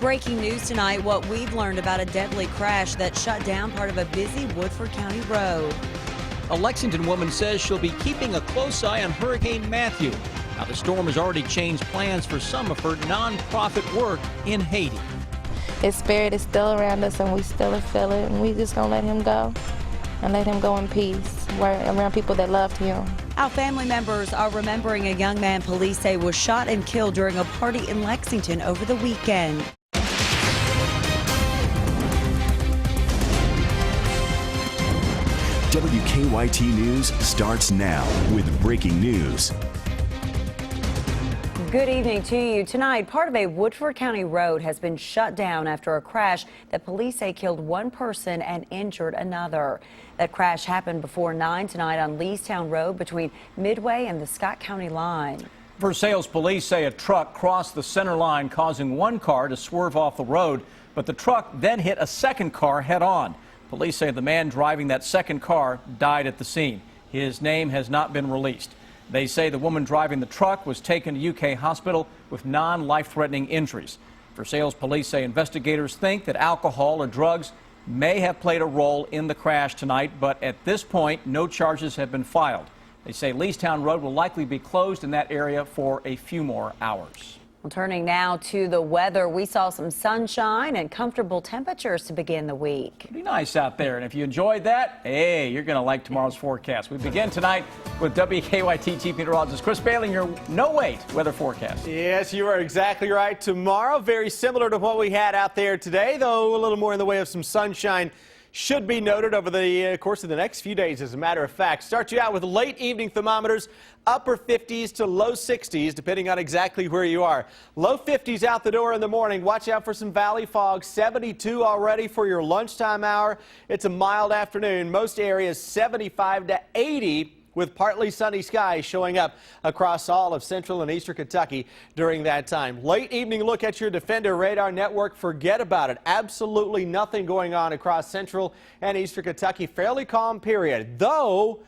Breaking news tonight, what we've learned about a deadly crash that shut down part of a busy Woodford County road. A Lexington woman says she'll be keeping a close eye on Hurricane Matthew. Now, the storm has already changed plans for some of her nonprofit work in Haiti. His spirit is still around us and we still feel it, and we just gonna let him go and let him go in peace around people that loved him. Our family members are remembering a young man police say was shot and killed during a party in Lexington over the weekend. WKYT News starts now with breaking news. Good evening to you. Tonight, part of a Woodford County road has been shut down after a crash that police say killed one person and injured another. That crash happened before 9 tonight on Leestown Road between Midway and the Scott County line. Versailles police say a truck crossed the center line, causing one car to swerve off the road, but the truck then hit a second car head on. Police say the man driving that second car died at the scene. His name has not been released. They say the woman driving the truck was taken to UK hospital with non-life-threatening injuries. Versailles police say investigators think that alcohol or drugs may have played a role in the crash tonight, but at this point, no charges have been filed. They say Leestown Road will likely be closed in that area for a few more hours. Well, turning now to the weather, we saw some sunshine and comfortable temperatures to begin the week. Pretty nice out there, and if you enjoyed that, hey, you're going to like tomorrow's forecast. We begin tonight with WKYT Chief Meteorologist Chris Bailey, your no-wait weather forecast. Yes, you are exactly right. Tomorrow, very similar to what we had out there today, though a little more in the way of some sunshine should be noted over the course of the next few days, as a matter of fact. Start you out with late evening thermometers, upper 50s to low 60s, depending on exactly where you are. Low 50s out the door in the morning. Watch out for some valley fog. 72 already for your lunchtime hour. It's a mild afternoon. Most areas 75 to 80. With partly sunny skies showing up across all of central and eastern Kentucky during that time. Late evening look at your Defender radar network. Forget about it. Absolutely nothing going on across central and eastern Kentucky. Fairly calm period. Though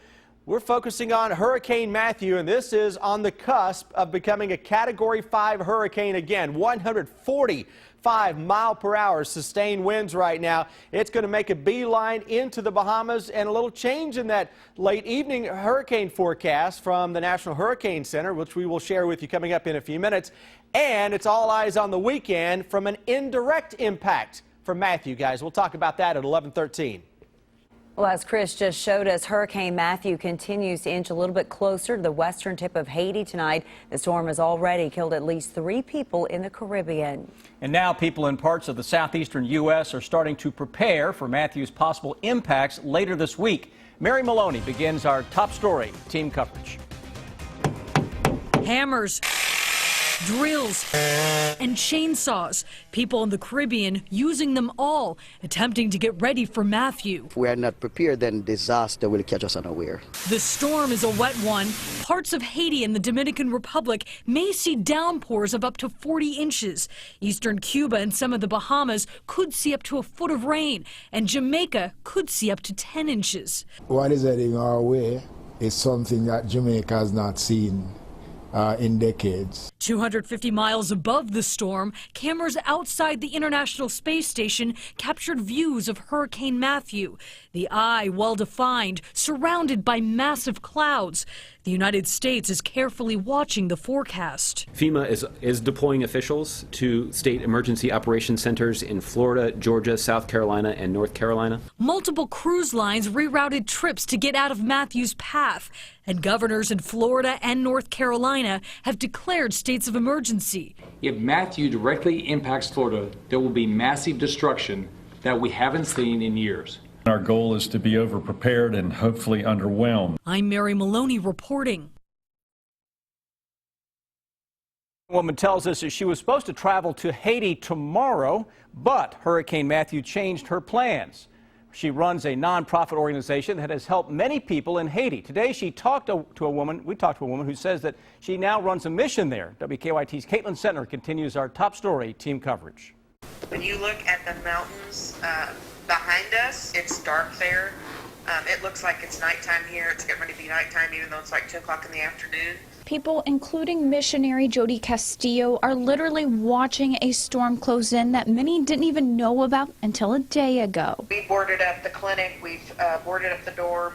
we're focusing on Hurricane Matthew, and this is on the cusp of becoming a Category 5 hurricane again. 145-mile-per-hour sustained winds right now. It's going to make a beeline into the Bahamas, and a little change in that late evening hurricane forecast from the National Hurricane Center, which we will share with you coming up in a few minutes. And it's all eyes on the weekend from an indirect impact from Matthew, guys. We'll talk about that at 11:13. Well, as Chris just showed us, Hurricane Matthew continues to inch a little bit closer to the western tip of Haiti tonight. The storm has already killed at least 3 people in the Caribbean. And now people in parts of the southeastern U.S. are starting to prepare for Matthew's possible impacts later this week. Mary Maloney begins our top story team coverage. Hammers, drills, and chainsaws. People in the Caribbean using them all, attempting to get ready for Matthew. If we are not prepared, then disaster will catch us unaware. The storm is a wet one. Parts of Haiti and the Dominican Republic may see downpours of up to 40 inches. Eastern Cuba and some of the Bahamas could see up to a foot of rain, and Jamaica could see up to 10 inches. What is heading our way is something that Jamaica has not seen in decades. 250 miles above the storm, cameras outside the International Space Station captured views of Hurricane Matthew. The eye well defined, surrounded by massive clouds. The United States is carefully watching the forecast. FEMA is deploying officials to state emergency operations centers in Florida, Georgia, South Carolina, and North Carolina. Multiple cruise lines rerouted trips to get out of Matthew's path, and governors in Florida and North Carolina have declared states of emergency. If Matthew directly impacts Florida, there will be massive destruction that we haven't seen in years. Our goal is to be overprepared and hopefully underwhelmed. I'm Mary Maloney reporting. A woman tells us that she was supposed to travel to Haiti tomorrow, but Hurricane Matthew changed her plans. She runs a nonprofit organization that has helped many people in Haiti. Today, we talked to a woman who says that she now runs a mission there. WKYT's Caitlin Sentner continues our top story team coverage. When you look at the mountains behind us, it's dark there. It looks like it's nighttime here. It's getting ready to be nighttime, even though it's like 2 o'clock in the afternoon. People, including missionary Jody Castillo, are literally watching a storm close in that many didn't even know about until a day ago. We boarded up the clinic, we've boarded up the dorm.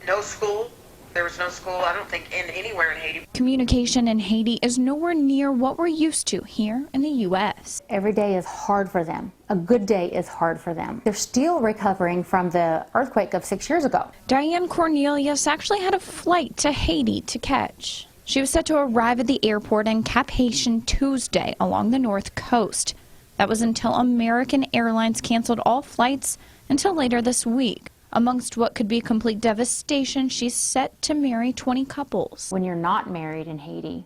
No school. There was no school, I don't think, anywhere in Haiti. Communication in Haiti is nowhere near what we're used to here in the U.S. Every day is hard for them. A good day is hard for them. They're still recovering from the earthquake of 6 years ago. Diane Cornelius actually had a flight to Haiti to catch. She was set to arrive at the airport in Cap Haitian Tuesday along the north coast. That was until American Airlines canceled all flights until later this week. Amongst what could be complete devastation, she's set to marry 20 couples. When you're not married in Haiti,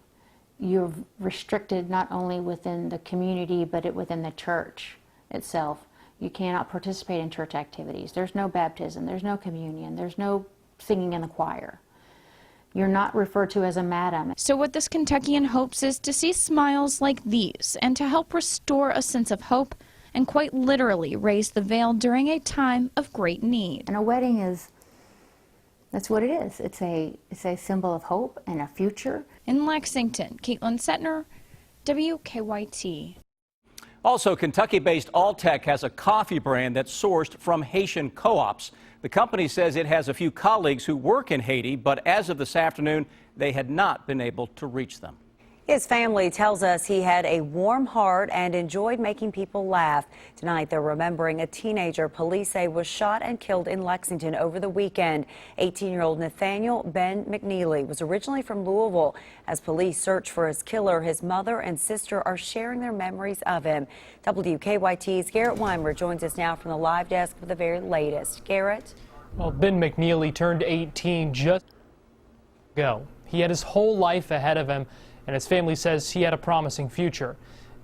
you're restricted not only within the community, but within the church itself. You cannot participate in church activities. There's no baptism, there's no communion, there's no singing in the choir. You're not referred to as a madam. So what this Kentuckian hopes is to see smiles like these and to help restore a sense of hope and quite literally raise the veil during a time of great need. And a wedding that's what it is. It's a symbol of hope and a future. In Lexington, Caitlin Setner, WKYT. Also, Kentucky-based Alltech has a coffee brand that's sourced from Haitian co-ops. The company says it has a few colleagues who work in Haiti, but as of this afternoon, they had not been able to reach them. His family tells us he had a warm heart and enjoyed making people laugh. Tonight, they're remembering a teenager police say was shot and killed in Lexington over the weekend. 18-year-old Nathaniel Ben McNeely was originally from Louisville. As police search for his killer, his mother and sister are sharing their memories of him. WKYT's Garrett Weimer joins us now from the live desk with the very latest. Garrett? Well, Ben McNeely turned 18 just ago. He had his whole life ahead of him, and his family says he had a promising future.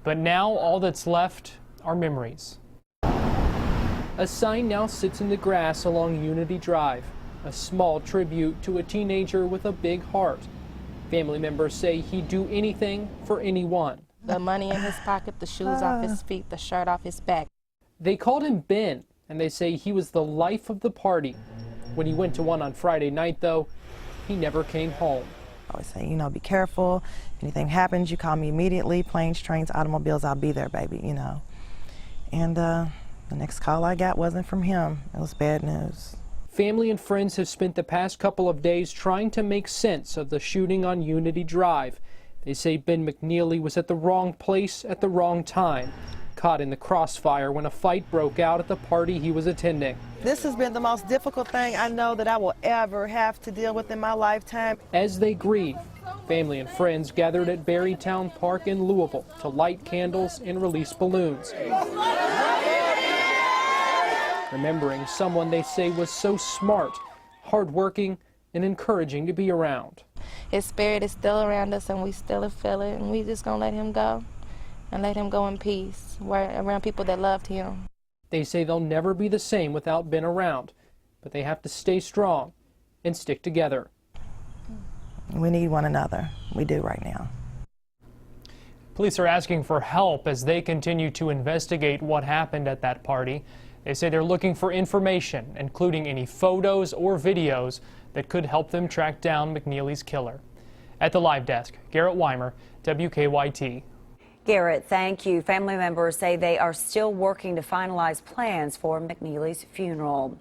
But now all that's left are memories. A sign now sits in the grass along Unity Drive, a small tribute to a teenager with a big heart. Family members say he'd do anything for anyone. The money in his pocket, the shoes off his feet, the shirt off his back. They called him Ben, and they say he was the life of the party. When he went to one on Friday night, though, he never came home. I always say, you know, be careful. If anything happens, you call me immediately. Planes, trains, automobiles, I'll be there, baby, you know. And the next call I got wasn't from him. It was bad news. Family and friends have spent the past couple of days trying to make sense of the shooting on Unity Drive. They say Ben McNeely was at the wrong place at the wrong time, caught in the crossfire when a fight broke out at the party he was attending. This has been the most difficult thing I know that I will ever have to deal with in my lifetime. As they grieve, family and friends gathered at Berrytown Park in Louisville to light candles and release balloons, remembering someone they say was so smart, hardworking, and encouraging to be around. His spirit is still around us, and we still feel it, and we just gonna let him go. And let him go in peace, around people that loved him. They say they'll never be the same without Ben around, but they have to stay strong and stick together. We need one another. We do right now. Police are asking for help as they continue to investigate what happened at that party. They say they're looking for information, including any photos or videos that could help them track down McNeely's killer. At the live desk, Garrett Weimer, WKYT. Garrett, thank you. Family members say they are still working to finalize plans for McNeely's funeral.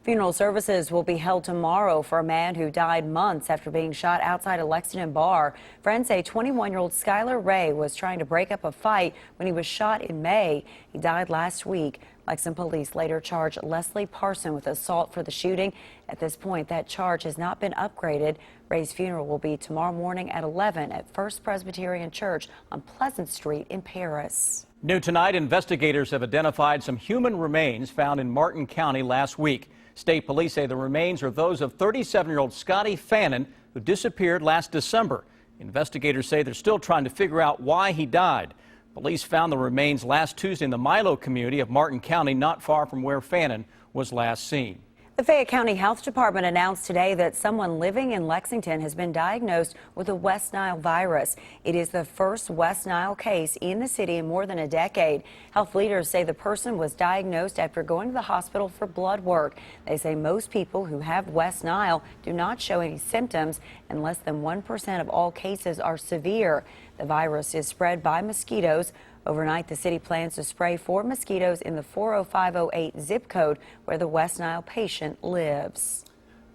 Funeral services will be held tomorrow for a man who died months after being shot outside a Lexington bar. Friends say 21-year-old Skylar Ray was trying to break up a fight when he was shot in May. He died last week. Lexington police later charged Leslie Parson with assault for the shooting. At this point, that charge has not been upgraded. Ray's funeral will be tomorrow morning at 11 at First Presbyterian Church on Pleasant Street in Paris. New tonight, investigators have identified some human remains found in Martin County last week. State police say the remains are those of 37-year-old Scotty Fannin, who disappeared last December. Investigators say they're still trying to figure out why he died. Police found the remains last Tuesday in the Milo community of Martin County, not far from where Fannin was last seen. The Fayette County Health Department announced today that someone living in Lexington has been diagnosed with the West Nile virus. It is the first West Nile case in the city in more than a decade. Health leaders say the person was diagnosed after going to the hospital for blood work. They say most people who have West Nile do not show any symptoms, and less than 1% of all cases are severe. The virus is spread by mosquitoes. Overnight, the city plans to spray 4 mosquitoes in the 40508 zip code where the West Nile patient lives.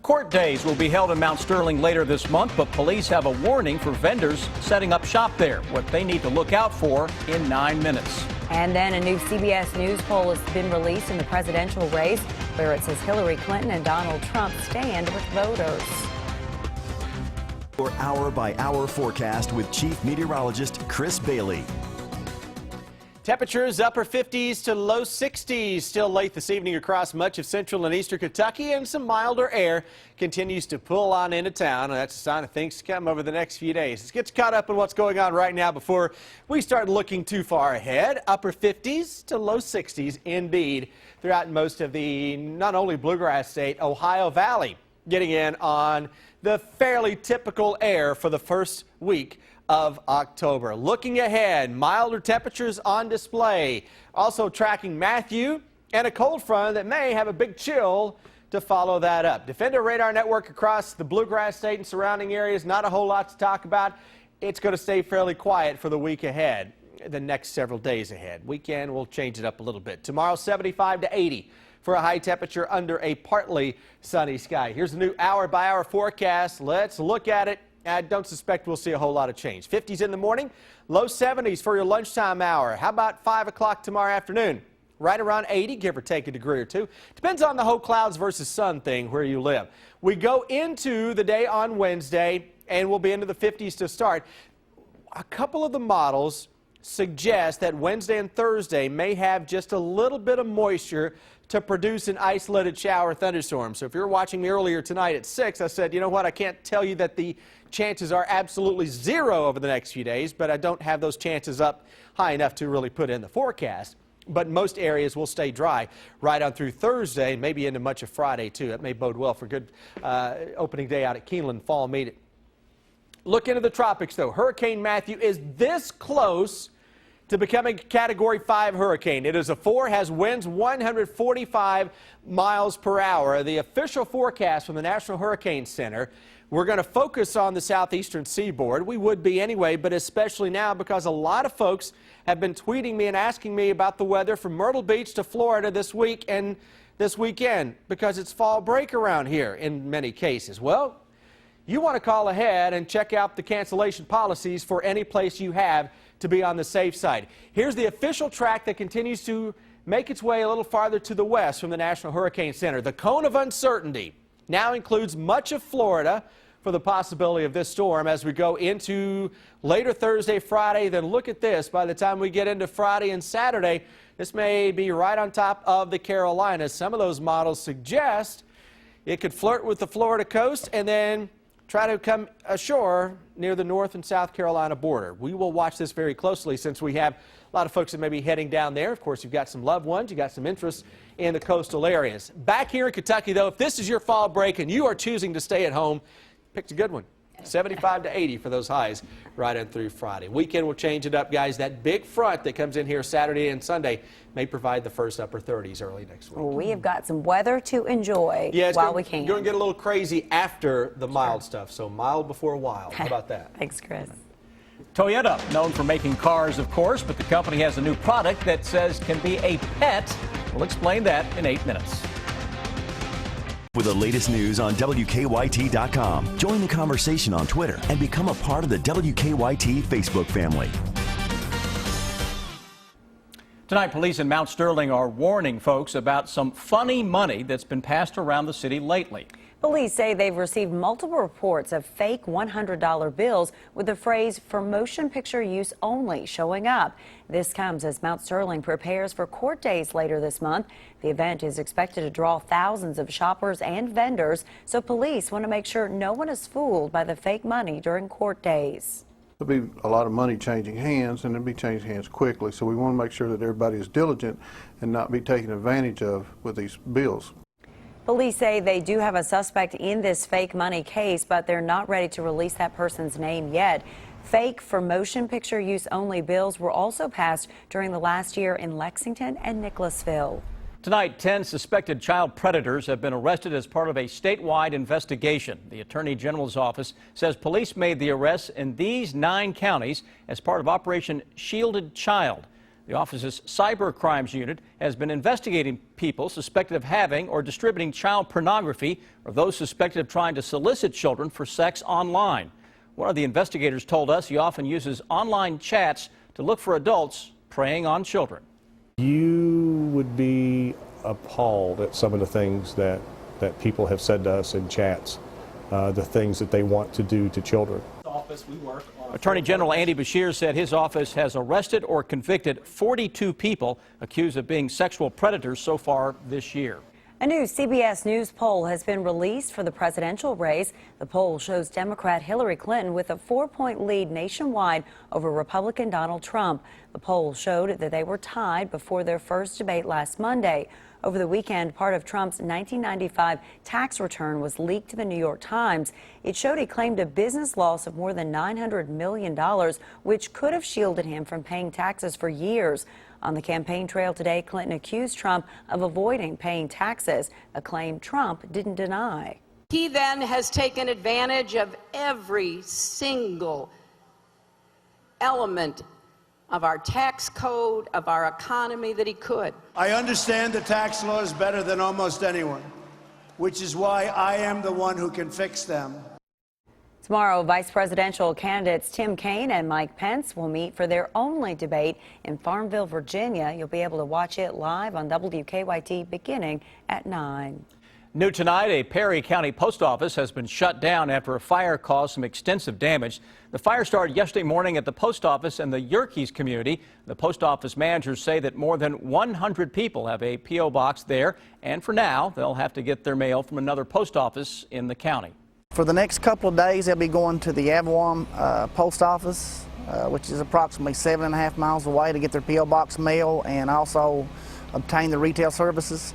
Court days will be held in Mount Sterling later this month, but police have a warning for vendors setting up shop there, what they need to look out for in 9 minutes. And then a new CBS News poll has been released in the presidential race, where it says Hillary Clinton and Donald Trump stand with voters. Your hour-by-hour forecast with Chief Meteorologist Chris Bailey. Temperatures upper 50s to low 60s still late this evening across much of central and eastern Kentucky, and some milder air continues to pull on into town. And that's a sign of things to come over the next few days. Let's get caught up on what's going on right now before we start looking too far ahead. Upper 50s to low 60s indeed throughout most of the not only Bluegrass State, Ohio Valley, getting in on the fairly typical air for the first week of October. Looking ahead, milder temperatures on display. Also tracking Matthew and a cold front that may have a big chill to follow that up. Defender radar network across the Bluegrass State and surrounding areas, not a whole lot to talk about. It's going to stay fairly quiet for the week ahead, the next several days ahead. Weekend, we'll change it up a little bit. Tomorrow, 75 to 80 for a high temperature under a partly sunny sky. Here's a new hour-by-hour forecast. Let's look at it. I don't suspect we'll see a whole lot of change. 50s in the morning, low 70s for your lunchtime hour. How about 5 o'clock tomorrow afternoon? Right around 80, give or take a degree or two. Depends on the whole clouds versus sun thing where you live. We go into the day on Wednesday, and we'll be into the 50s to start. A couple of the models suggest that Wednesday and Thursday may have just a little bit of moisture to produce an isolated shower thunderstorm. So if you're watching me earlier tonight at 6, I said, you know what, I can't tell you that the chances are absolutely zero over the next few days, but I don't have those chances up high enough to really put in the forecast. But most areas will stay dry right on through Thursday, maybe into much of Friday too. That may bode well for good opening day out at Keeneland Fall Meet. Look into the tropics though. Hurricane Matthew is this close to becoming a Category 5 hurricane. It is a 4, has winds 145 miles per hour. The official forecast from the National Hurricane Center, we're going to focus on the southeastern seaboard. We would be anyway, but especially now because a lot of folks have been tweeting me and asking me about the weather from Myrtle Beach to Florida this week and this weekend because it's fall break around here in many cases. Well, you want to call ahead and check out the cancellation policies for any place you have to be on the safe side. Here's the official track that continues to make its way a little farther to the west from the National Hurricane Center. The cone of uncertainty now includes much of Florida for the possibility of this storm as we go into later Thursday, Friday. Then look at this. By the time we get into Friday and Saturday, this may be right on top of the Carolinas. Some of those models suggest it could flirt with the Florida coast and then try to come ashore near the North and South Carolina border. We will watch this very closely since we have a lot of folks that may be heading down there. Of course, you've got some loved ones, you've got some interest in the coastal areas. Back here in Kentucky, though, if this is your fall break and you are choosing to stay at home, picked a good one. 75 to 80 for those highs right on through Friday. Weekend will change it up, guys. That big front that comes in here Saturday and Sunday may provide the first upper 30s early next week. Well, we have got some weather to enjoy while we can. It's going to get a little crazy after the mild stuff, so mild before wild. How about that? Thanks, Chris. Toyota, known for making cars, of course, but the company has a new product that says can be a pet. We'll explain that in 8 minutes. For the latest news on WKYT.com, join the conversation on Twitter and become a part of the WKYT Facebook family. Tonight, police in Mount Sterling are warning folks about some funny money that's been passed around the city lately. Police say they've received multiple reports of fake $100 bills with the phrase "for motion picture use only" showing up. This comes as Mount Sterling prepares for court days later this month. The event is expected to draw thousands of shoppers and vendors, so police want to make sure no one is fooled by the fake money during court days. There'll be a lot of money changing hands, and it'll be changing hands quickly, so we want to make sure that everybody is diligent and not be taken advantage of with these bills. Police say they do have a suspect in this fake money case, but they're not ready to release that person's name yet. Fake for motion picture use only bills were also passed during the last year in Lexington and Nicholasville. Tonight, 10 suspected child predators have been arrested as part of a statewide investigation. The Attorney General's office says police made the arrests in these 9 counties as part of Operation Shielded Child. The office's cyber crimes unit has been investigating people suspected of having or distributing child pornography or those suspected of trying to solicit children for sex online. One of the investigators told us he often uses online chats to look for adults preying on children. You would be appalled at some of the things that people have said to us in chats, the things that they want to do to children. Attorney General Andy Beshear said his office has arrested or convicted 42 people accused of being sexual predators so far this year. A new CBS News poll has been released for the presidential race. The poll shows Democrat Hillary Clinton with a 4-point lead nationwide over Republican Donald Trump. The poll showed that they were tied before their first debate last Monday. Over the weekend, part of Trump's 1995 tax return was leaked to the New York Times. It showed he claimed a business loss of more than $900 million, which could have shielded him from paying taxes for years. On the campaign trail today, Clinton accused Trump of avoiding paying taxes, a claim Trump didn't deny. He then has taken advantage of every single element of our tax code, of our economy that he could. I understand the tax laws better than almost anyone, which is why I am the one who can fix them. Tomorrow, vice presidential candidates Tim Kaine and Mike Pence will meet for their only debate in Farmville, Virginia. You'll be able to watch it live on WKYT beginning at 9. New tonight, a Perry County post office has been shut down after a fire caused some extensive damage. The fire started yesterday morning at the post office in the Yerkes community. The post office managers say that more than 100 people have a P.O. box there, and for now, they'll have to get their mail from another post office in the county. For the next couple of days, they'll be going to the Avawam post office, which is approximately 7.5 miles away, to get their P.O. box mail and also obtain the retail services.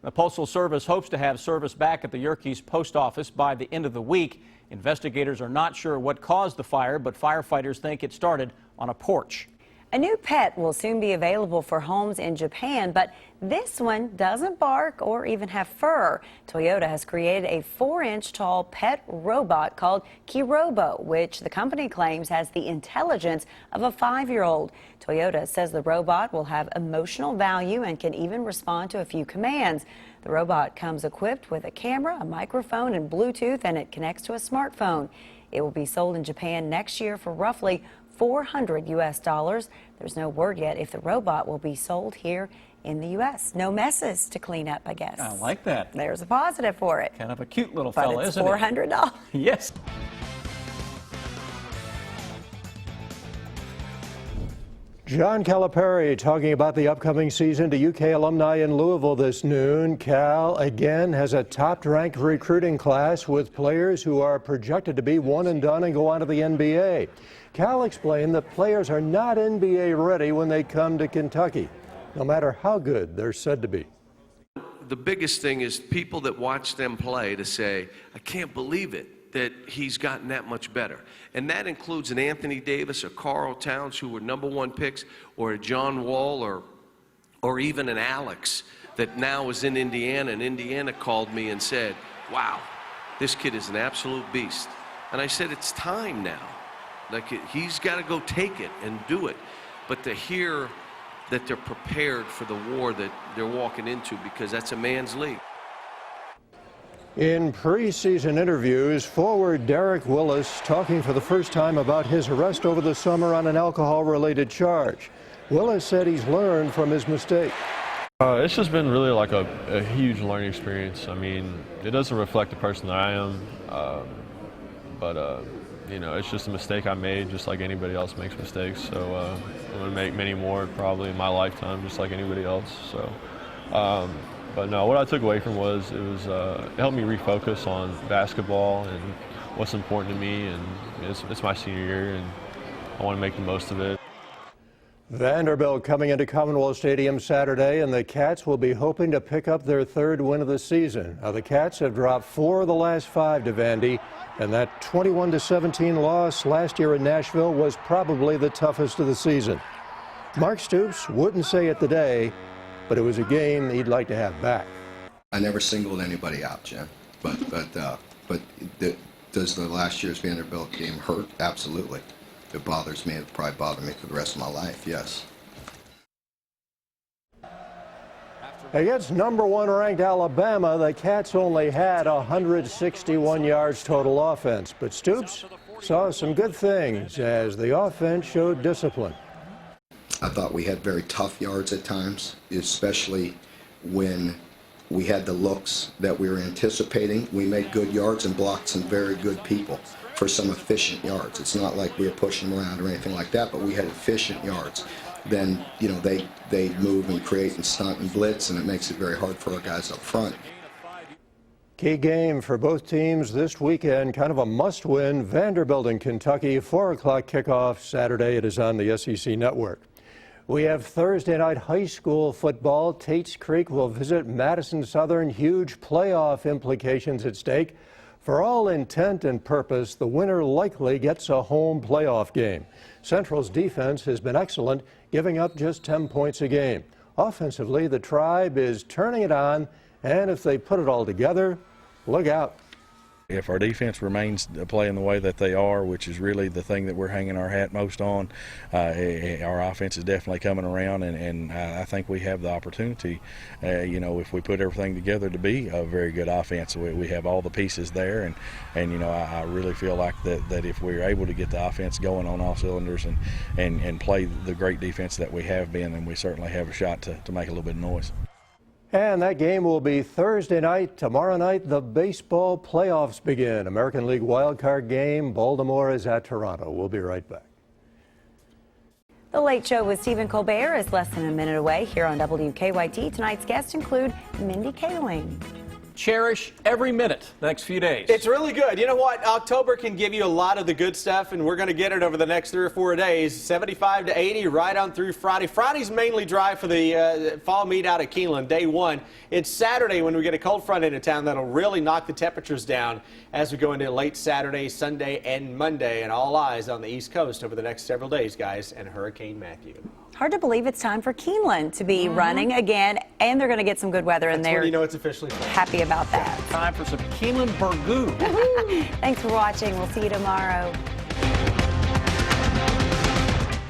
The Postal Service hopes to have service back at the Yerkes post office by the end of the week. Investigators are not sure what caused the fire, but firefighters think it started on a porch. A new pet will soon be available for homes in Japan, but this one doesn't bark or even have fur. Toyota has created a 4-inch tall pet robot called Kirobo, which the company claims has the intelligence of a 5-year-old. Toyota says the robot will have emotional value and can even respond to a few commands. The robot comes equipped with a camera, a microphone, and Bluetooth, and it connects to a smartphone. It will be sold in Japan next year for roughly $400 US. There's no word yet if the robot will be sold here in the U.S. No messes to clean up, I guess. I like that. There's a positive for it. Kind of a cute little But fella, it's isn't it? $400. Yes. John Calipari talking about the upcoming season to UK alumni in Louisville this noon. Cal again has a top-ranked recruiting class with players who are projected to be one and done and go on to the NBA. Cal explained that players are not NBA ready when they come to Kentucky, no matter how good they're said to be. The biggest thing is people that watch them play to say, I can't believe it that he's gotten that much better. And that includes an Anthony Davis or Carl Towns, who were #1 picks, or a John Wall, or even an Alex that now is in Indiana, and Indiana called me and said, wow, this kid is an absolute beast. And I said, it's time now. Like, he's got to go take it and do it. But to hear that they're prepared for the war that they're walking into, because that's a man's league. In preseason interviews, forward Derek Willis talking for the first time about his arrest over the summer on an alcohol-related charge. Willis said he's learned from his mistake. It's just been really like a huge learning experience. I mean, it doesn't reflect the person that I am, but you know, it's just a mistake I made, just like anybody else makes mistakes. So I'm going to make many more probably in my lifetime, just like anybody else. So. But no, what I took away from it helped me refocus on basketball and what's important to me, and it's my senior year, and I want to make the most of it. Vanderbilt coming into Commonwealth Stadium Saturday, and the Cats will be hoping to pick up their third win of the season. Now, the Cats have dropped 4 of the last 5 to Vandy, and that 21-17 loss last year in Nashville was probably the toughest of the season. Mark Stoops wouldn't say it today, but it was a game he'd like to have back. I never singled anybody out, Jim, but does the last year's Vanderbilt game hurt? Absolutely. It bothers me. It'll probably bother me for the rest of my life, yes. Against #1 ranked Alabama, the Cats only had 161 yards total offense, but Stoops saw some good things as the offense showed discipline. I thought we had very tough yards at times, especially when we had the looks that we were anticipating. We made good yards and blocked some very good people for some efficient yards. It's not like we were pushing them around or anything like that, but we had efficient yards. Then, you know, they move and create and stunt and blitz, and it makes it very hard for our guys up front. Key game for both teams this weekend, kind of a must-win. Vanderbilt and Kentucky, 4 o'clock kickoff Saturday. It is on the SEC Network. We have Thursday night high school football. Tates Creek will visit Madison Southern. Huge playoff implications at stake. For all intent and purpose, the winner likely gets a home playoff game. Central's defense has been excellent, giving up just 10 points a game. Offensively, the Tribe is turning it on, and if they put it all together, look out. If our defense remains playing the way that they are, which is really the thing that we're hanging our hat most on, our offense is definitely coming around, and I think we have the opportunity, you know, if we put everything together to be a very good offense. We have all the pieces there, and you know, I really feel like that if we're able to get the offense going on all cylinders and play the great defense that we have been, then we certainly have a shot to make a little bit of noise. And that game will be Thursday night. Tomorrow night, the baseball playoffs begin. American League wildcard game. Baltimore is at Toronto. We'll be right back. The Late Show with Stephen Colbert is less than a minute away here on WKYT. Tonight's guests include Mindy Kaling. Cherish every minute the next few days. It's really good. You know what? October can give you a lot of the good stuff, and we're going to get it over the next 3 or 4 days. 75 to 80 right on through Friday. Friday's mainly dry for the fall meet out at Keeneland, day 1. It's Saturday when we get a cold front into town that'll really knock the temperatures down as we go into late Saturday, Sunday, and Monday. And all eyes on the East Coast over the next several days, guys, and Hurricane Matthew. Hard to believe it's time for Keeneland to be running again, and they're going to get some good weather in there. That's when you know it's officially playing. Happy about that. Time for some Keeneland Burgoo. Thanks for watching. We'll see you tomorrow.